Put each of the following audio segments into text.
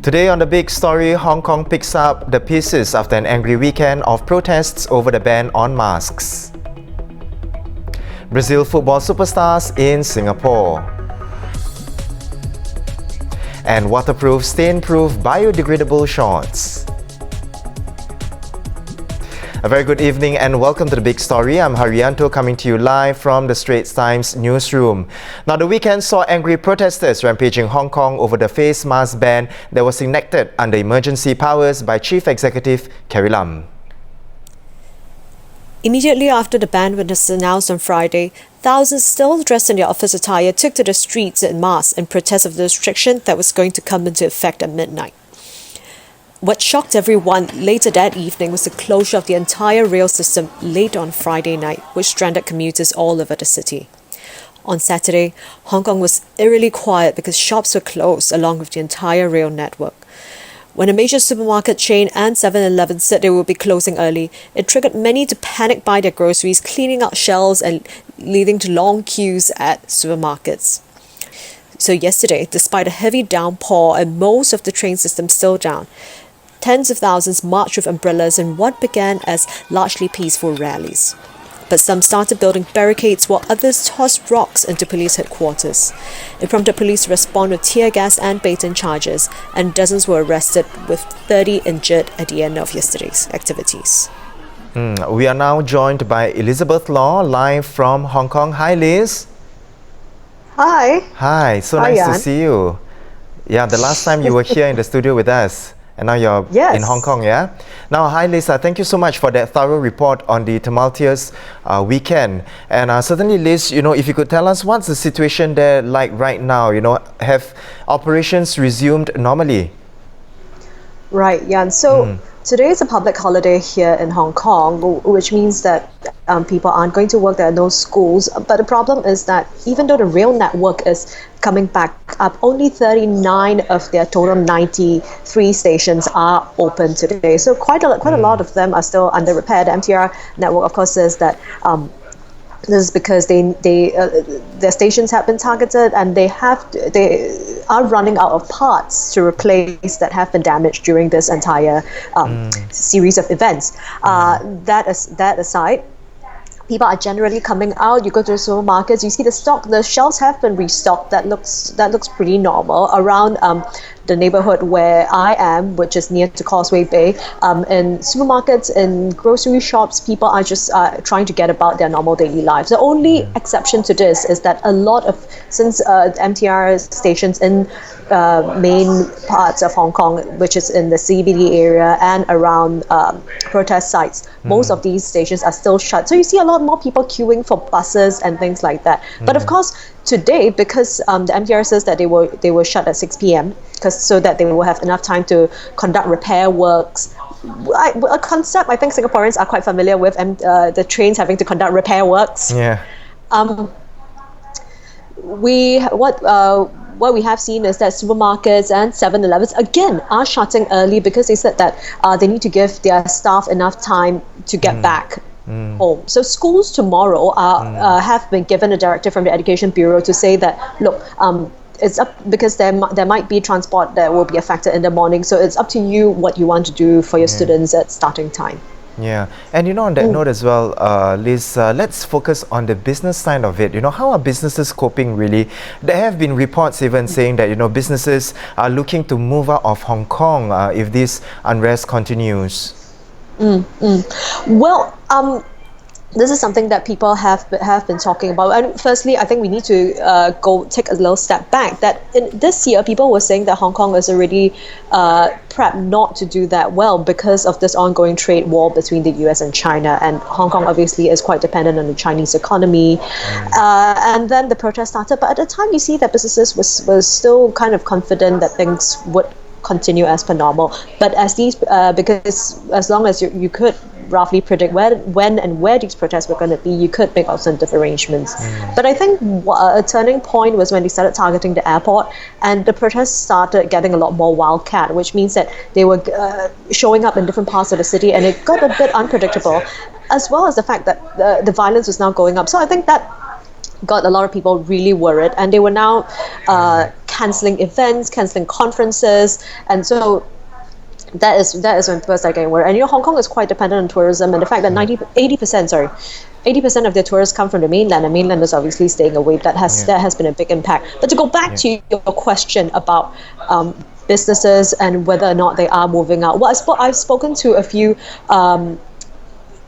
Today on The Big Story, Hong Kong picks up the pieces after an angry weekend of protests over the ban on masks. Brazil football superstars in Singapore. And waterproof, stain-proof, biodegradable shorts. A very good evening and welcome to The Big Story. I'm Haryanto coming to you live from the Straits Times newsroom. Now, the weekend saw angry protesters rampaging Hong Kong over the face mask ban that was enacted under emergency powers by Chief Executive Carrie Lam. Immediately after the ban was announced on Friday, thousands still dressed in their office attire took to the streets en masse in protest of the restriction that was going to come into effect at midnight. What shocked everyone later that evening was the closure of the entire rail system late on Friday night, which stranded commuters all over the city. On Saturday, Hong Kong was eerily quiet because shops were closed along with the entire rail network. When a major supermarket chain and 7-Eleven said they would be closing early, it triggered many to panic buy their groceries, cleaning out shelves and leading to long queues at supermarkets. So yesterday, despite a heavy downpour and most of the train system still down, tens of thousands marched with umbrellas in what began as largely peaceful rallies. But some started building barricades while others tossed rocks into police headquarters. It prompted police to respond with tear gas and baton charges, and dozens were arrested, with 30 injured at the end of yesterday's activities. We are now joined by Elizabeth Law, live from Hong Kong. Hi, Liz. Hi. Hi, so Hi, nice Jan. to see you. Yeah, the last time you were here in the studio with us. And now you're Yes. in Hong Kong, yeah? Now, hi Lisa, thank you so much for that thorough report on the tumultuous weekend. And certainly, Liz, if you could tell us what's the situation there like right now? Have operations resumed normally? Right, Jan. So today is a public holiday here in Hong Kong, which means that people aren't going to work. There are no schools. But the problem is that even though the rail network is coming back up, only 39 of their total 93 stations are open today. So quite a lot of them are still under repair. The MTR network, of course, says that this is because their stations have been targeted and they are running out of parts to replace that have been damaged during this entire series of events. That aside, people are generally coming out. You go to the supermarkets, you see the shelves have been restocked. That looks pretty normal around the neighborhood where I am, which is near to Causeway Bay. In supermarkets, in grocery shops, people are just trying to get about their normal daily lives. The only exception to this is that since MTR stations in main parts of Hong Kong, which is in the CBD area and around protest sites, most of these stations are still shut. So you see a lot more people queuing for buses and things like that. But of course, today, because the MTR says that they were shut at 6 p.m. so that they will have enough time to conduct repair works. A concept I think Singaporeans are quite familiar with, and the trains having to conduct repair works. Yeah. What we have seen is that supermarkets and 7-Elevens again are shutting early because they said that they need to give their staff enough time to get back home. So schools tomorrow have been given a directive from the Education Bureau to say that, look, it's up because there might be transport that will be affected in the morning. So it's up to you what you want to do for your students at starting time. Yeah, and on that note as well, Liz, let's focus on the business side of it. How are businesses coping really? There have been reports even saying that, businesses are looking to move out of Hong Kong if this unrest continues. Well, this is something that people have been talking about. And firstly, I think we need to take a little step back. That this year, people were saying that Hong Kong is already prepped not to do that well because of this ongoing trade war between the US and China. And Hong Kong obviously is quite dependent on the Chinese economy. And then the protest started. But at the time, you see that businesses was still kind of confident that things would continue as per normal. But because as long as you could roughly predict when and where these protests were going to be, you could make alternative arrangements. But I think a turning point was when they started targeting the airport, and the protests started getting a lot more wildcat, which means that they were showing up in different parts of the city, and it got a bit unpredictable, as well as the fact that the violence was now going up. So I think that got a lot of people really worried, and they were now cancelling events, cancelling conferences, and so that is when people start getting worried. And Hong Kong is quite dependent on tourism, and the fact that 80% of their tourists come from the mainland, and mainland is obviously staying away. That has been a big impact. But to go back to your question about businesses and whether or not they are moving out, well, I've spoken to a few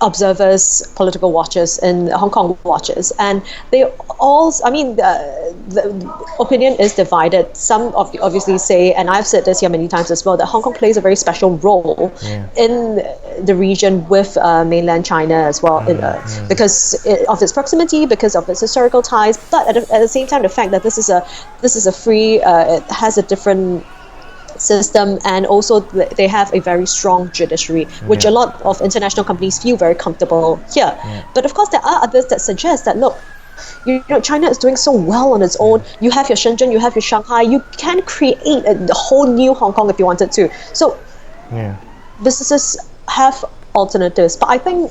observers, political watchers, and Hong Kong watchers, and they all, the opinion is divided. Some obviously say, and I've said this here many times as well, that Hong Kong plays a very special role in the region with mainland China as well, because of its proximity, because of its historical ties, but at the same time, the fact that this is a free, it has a different system, and also they have a very strong judiciary, which a lot of international companies feel very comfortable here. But of course, there are others that suggest that, look, China is doing so well on its own. You have your Shenzhen, you have your Shanghai. You can create a whole new Hong Kong if you wanted to. So businesses have alternatives. But I think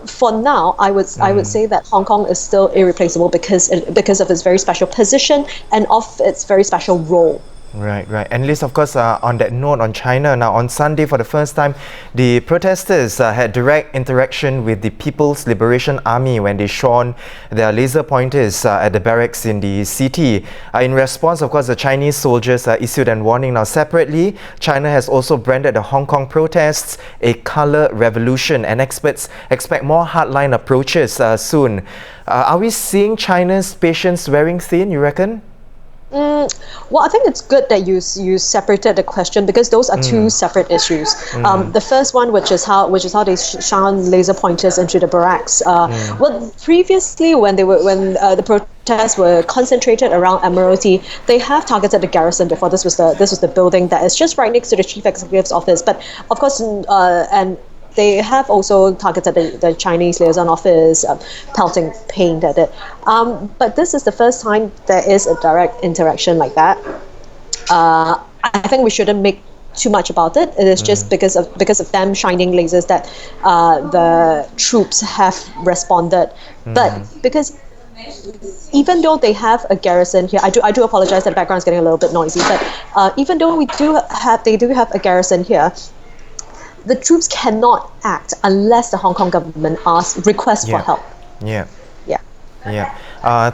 for now, I would say that Hong Kong is still irreplaceable because of its very special position and of its very special role. Right. And Liz, of course, on that note on China, now on Sunday for the first time, the protesters had direct interaction with the People's Liberation Army when they shone their laser pointers at the barracks in the city. In response, of course, the Chinese soldiers issued a warning. Now, separately, China has also branded the Hong Kong protests a colour revolution, and experts expect more hardline approaches soon. Are we seeing China's patience wearing thin, you reckon? Well, I think it's good that you separated the question, because those are two separate issues. The first one, which is how they shone laser pointers into the barracks. Well, previously when the protests were concentrated around Admiralty, they have targeted the garrison before. This was the building that is just right next to the chief executive's office. But of course, and they have also targeted the Chinese liaison office, pelting paint at it. But this is the first time there is a direct interaction like that. I think we shouldn't make too much about it. It is just because of them shining lasers that the troops have responded. But because even though they have a garrison here, I do apologize that the background is getting a little bit noisy. But even though they do have a garrison here, the troops cannot act unless the Hong Kong government requests for help.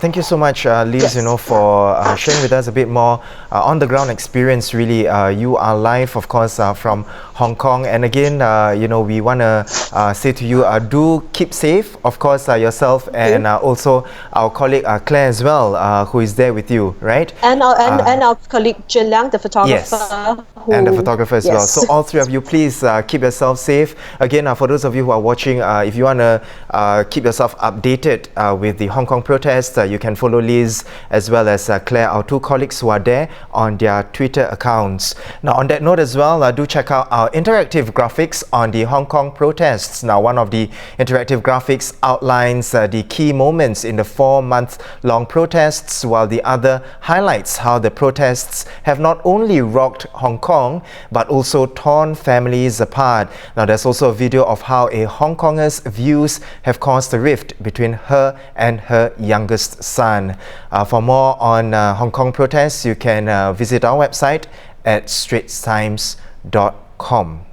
Thank you so much, Liz, for sharing with us a bit more on-the-ground experience, really. You are live, of course, from Hong Kong. And again, we want to say to you, do keep safe, of course, yourself and also our colleague Claire as well, who is there with you, right? And our colleague Jin Liang, the photographer. Yes. And the photographer as well. So all three of you, please keep yourself safe. Again, for those of you who are watching, if you want to keep yourself updated with the Hong Kong protests, you can follow Liz as well as Claire, our two colleagues who are there, on their Twitter accounts. Now, on that note as well, do check out our interactive graphics on the Hong Kong protests. Now, one of the interactive graphics outlines the key moments in the 4-month-long protests, while the other highlights how the protests have not only rocked Hong Kong, but also torn families apart. Now, there's also a video of how a Hong Konger's views have caused a rift between her and her youngest son. For more on Hong Kong protests, you can visit our website at straitstimes.com.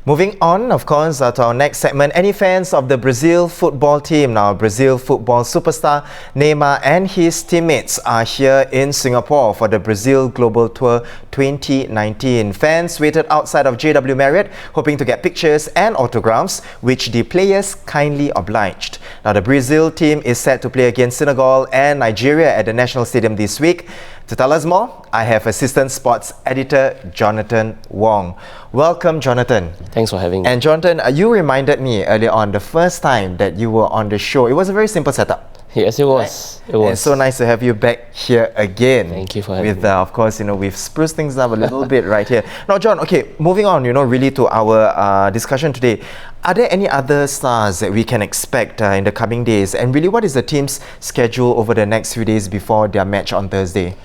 Moving on, of course, to our next segment. Any fans of the Brazil football team? Now, Brazil football superstar Neymar and his teammates are here in Singapore for the Brazil Global Tour 2019. Fans waited outside of JW Marriott, hoping to get pictures and autographs, which the players kindly obliged. Now, the Brazil team is set to play against Senegal and Nigeria at the National Stadium this week. To tell us more, I have Assistant Sports Editor Jonathan Wong. Welcome, Jonathan. Thanks for having me. And Jonathan, you reminded me earlier on the first time that you were on the show. It was a very simple setup. Yes, it was. Right? It was. It's so nice to have you back here again. Thank you for having me. Of course, we've spruced things up a little bit right here. Now, John, okay, moving on, really to our discussion today. Are there any other stars that we can expect in the coming days? And really, what is the team's schedule over the next few days before their match on Thursday?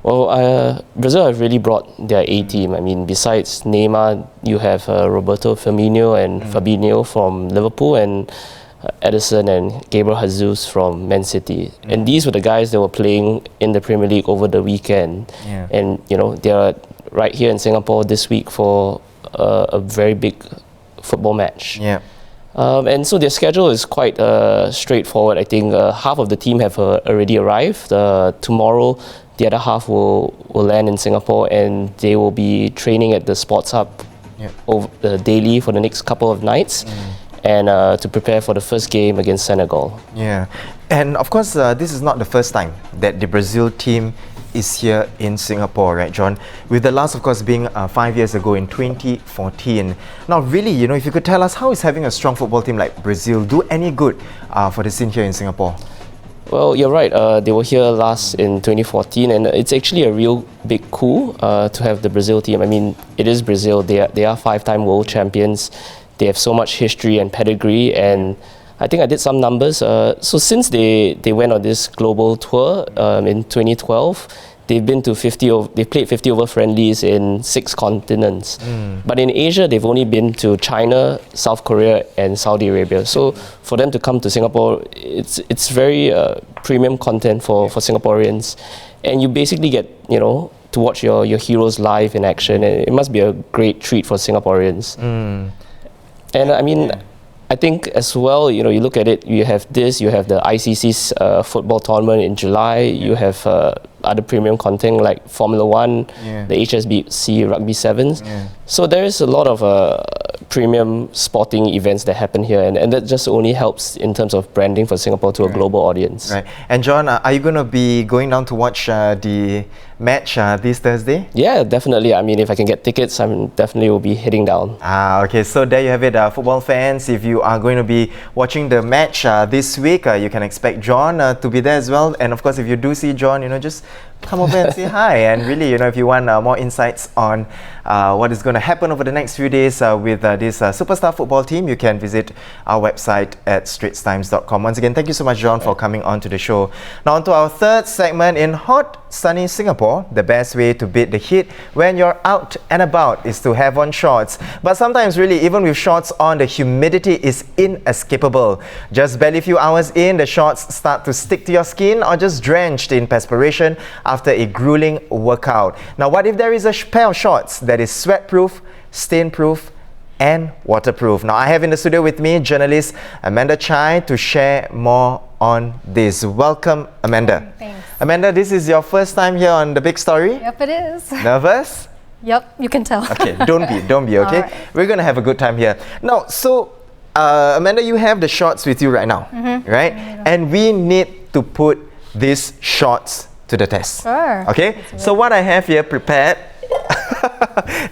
Well, Brazil have really brought their A-team. I mean, besides Neymar, you have Roberto Firmino and Fabinho from Liverpool, and Edison and Gabriel Jesus from Man City. And these were the guys that were playing in the Premier League over the weekend. Yeah. And, you know, they are right here in Singapore this week for a very big football match. Yeah. And so their schedule is quite straightforward. I think half of the team have already arrived. Tomorrow, the other half will land in Singapore, and they will be training at the Sports Hub daily for the next couple of nights, and to prepare for the first game against Senegal. Yeah, and of course, this is not the first time that the Brazil team is here in Singapore, right, John? With the last, of course, being 5 years ago in 2014. Now, really, you know, if you could tell us, how is having a strong football team like Brazil do any good for the scene here in Singapore? Well, you're right. They were here last in 2014, and it's actually a real big coup to have the Brazil team. I mean, it is Brazil. They are five-time world champions. They have so much history and pedigree, and I think I did some numbers. So since they went on this global tour in 2012, they've been to they've played 50 over friendlies in 6 continents. But in Asia, they've only been to China, South Korea, and Saudi Arabia. So for them to come to Singapore, it's very premium content for Singaporeans, and you basically get, you know, to watch your heroes live in action, and it must be a great treat for Singaporeans. And I mean, I think as well, you know, you look at it, you have the ICC's football tournament in July, you have other premium content like Formula One, the HSBC Rugby Sevens. So there is a lot of premium sporting events that happen here, and that just only helps in terms of branding for Singapore to a global audience. Right. And John, are you going to be going down to watch the match this Thursday? Yeah, definitely. I mean, if I can get tickets, I'm definitely will be heading down. Okay, so there you have it, football fans. If you are going to be watching the match this week, you can expect John to be there as well. And of course, if you do see John, you know, just come over and say hi. And really, you know, if you want more insights on what is going to happen over the next few days with this superstar football team, you can visit our website at straitstimes.com. Once again, thank you so much, John, for coming on to the show. Now, on to our third segment. In hot, sunny Singapore, the best way to beat the heat when you're out and about is to have on shorts. But sometimes, really, even with shorts on, the humidity is inescapable. Just barely a few hours in, the shorts start to stick to your skin or just drenched in perspiration after a grueling workout. Now, what if there is a pair of shorts that is sweat-proof, stain-proof, and waterproof? Now, I have in the studio with me journalist Amanda Chai to share more on this. Welcome, Amanda. Thanks. Amanda, this is your first time here on The Big Story? Yep, it is. Nervous? Yep, you can tell. Okay, don't be, okay? Alright. We're going to have a good time here. Now, so, Amanda, you have the shorts with you right now, right? And we need to put these shorts to the test. Sure. Okay, so what I have here prepared,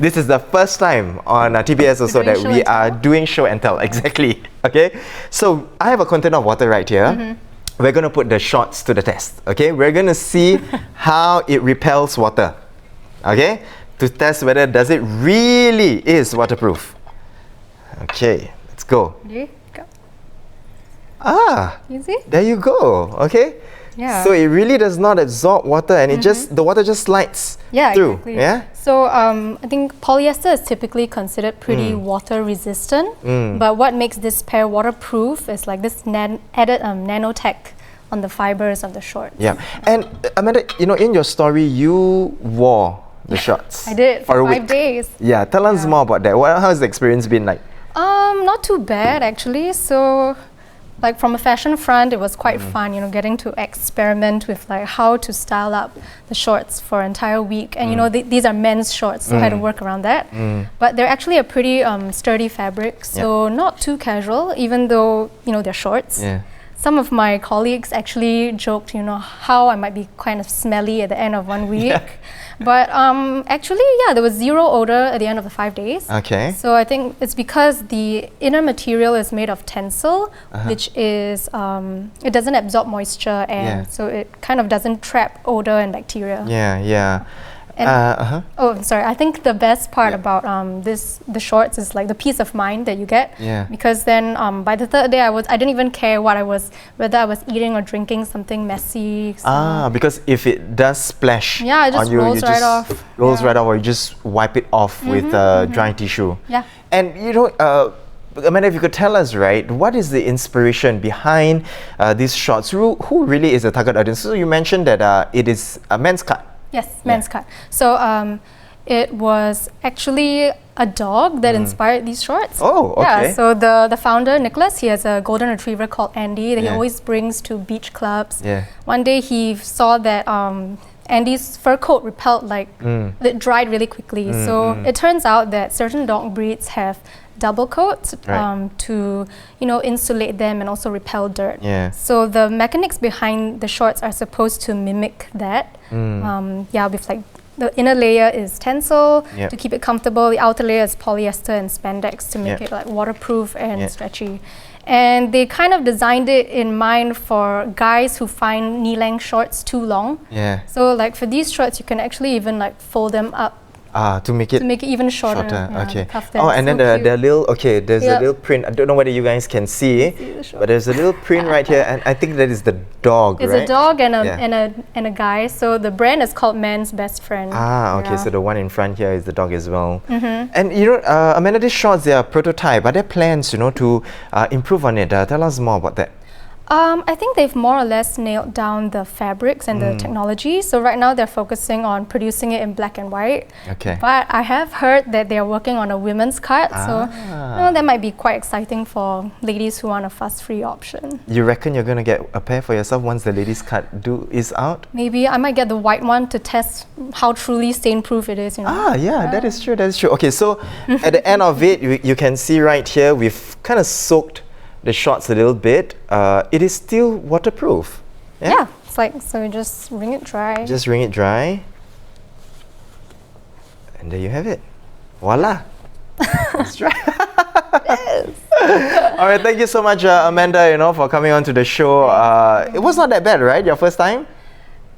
this is the first time on TBS also that we are doing show and tell, exactly. Okay, so I have a container of water right here. We're going to put the shorts to the test. Okay, we're going to see how it repels water. Okay, to test whether does it really is waterproof. Okay, let's go. Ready? Go. Easy? There you go. Okay. Yeah. So it really does not absorb water, and the water just slides through. Exactly. Yeah. So I think polyester is typically considered pretty water resistant, but what makes this pair waterproof is like this added nanotech on the fibers of the shorts. Yeah. And Amanda, you know, in your story, you wore the shorts. I did for 5 days. Yeah. Tell us more about that. How has the experience been like? Not too bad actually. So, like from a fashion front, it was quite fun, you know, getting to experiment with like how to style up the shorts for an entire week. And you know, these are men's shorts, so I had to work around that. But they're actually a pretty sturdy fabric, so not too casual, even though, you know, they're shorts. Yeah. Some of my colleagues actually joked, you know, how I might be kind of smelly at the end of 1 week. But actually, yeah, there was 0 odor at the end of the 5 days. Okay. So I think it's because the inner material is made of tencel, which is, it doesn't absorb moisture, and so it kind of doesn't trap odor and bacteria. Yeah, yeah. And oh, sorry. I think the best part about the shorts is like the peace of mind that you get. Yeah. Because then by the 3rd day, I didn't even care whether I was eating or drinking something messy. So Because if it does splash it just on you, rolls right off. Rolls right off, or you just wipe it off with dry tissue. Yeah. And you know, Amanda, if you could tell us, right, what is the inspiration behind these shorts? Who really is the target audience? So you mentioned that it is a men's cut. Yes, men's cut. So it was actually a dog that inspired these shorts. Oh, okay. Yeah, so the founder, Nicholas, he has a golden retriever called Andy that he Yeah. always brings to beach clubs. Yeah. One day he saw that Andy's fur coat repelled, it dried really quickly. So it turns out that certain dog breeds have double coats Right. to insulate them and also repel dirt. Yeah. So the mechanics behind the shorts are supposed to mimic that. With the inner layer is tencel Yep. to keep it comfortable. The outer layer is polyester and spandex to make Yep. it like waterproof and Yep. stretchy. And they kind of designed it in mind for guys who find knee-length shorts too long. Yeah. So like for these shorts, you can actually even like fold them up To make it to make it even shorter. shorter. Yeah, Okay. cuff them. Oh, and then So the cute. little, there's a Yeah. little print. I don't know whether you guys can see, the short. but there's a little print right here, and I think that is the dog, It's right? a dog and a Yeah. and a guy. So the brand is called Man's Best Friend. Okay, Yeah. so the one in front here is the dog as well. And you know, Amanda, these shorts, they are prototype. Are there plans, to improve on it? Tell us more about that. I think they've more or less nailed down the fabrics and the technology. So right now they're focusing on producing it in black and white. Okay. But I have heard that they're working on a women's cut. So that might be quite exciting for ladies who want a fuss-free option. You reckon you're going to get a pair for yourself once the ladies' cut is out? Maybe I might get the white one to test how truly stain-proof it is. Yeah, that is true. That is true. Okay, so at the end of it, you can see right here, we've kind of soaked the shorts a little bit. It is still waterproof. Yeah, it's like, so you just wring it dry. Just wring it dry. And there you have it. Voila. It's dry. All right, thank you so much, Amanda, for coming on to the show. It was not that bad, right? Your first time?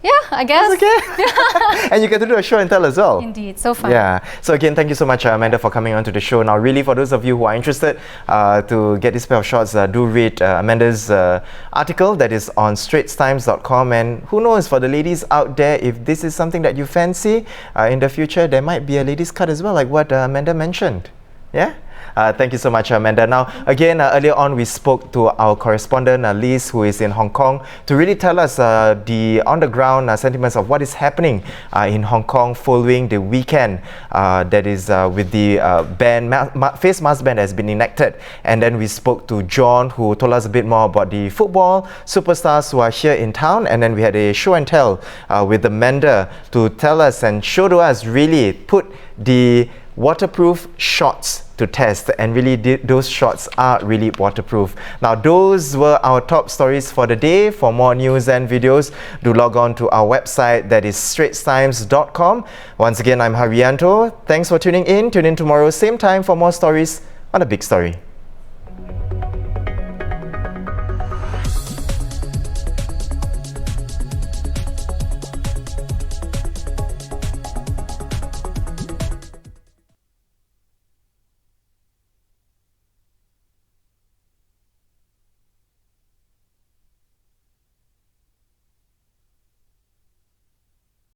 Yeah, I guess. Okay. And you get to do a show and tell as well. Indeed, so fun. Yeah. So again, thank you so much, Amanda, for coming on to the show. Now, really, for those of you who are interested to get this pair of shorts, do read Amanda's article that is on straitstimes.com. And who knows, for the ladies out there, if this is something that you fancy in the future, there might be a ladies' cut as well, like what Amanda mentioned. Yeah? Thank you so much, Amanda. Now, again, earlier on, we spoke to our correspondent, Liz, who is in Hong Kong, to really tell us the on-the-ground sentiments of what is happening in Hong Kong following the weekend that is with the face mask ban has been enacted. And then we spoke to John, who told us a bit more about the football superstars who are here in town. And then we had a show and tell with Amanda to tell us and show to us, really put the waterproof shorts to test, and really those shorts are really waterproof. Now, those were our top stories for the day. For more news and videos, do log on to our website, that is straitstimes.com. Once again, I'm Haryanto. Thanks for tuning in. Tune in tomorrow, same time, for more stories on The Big Story.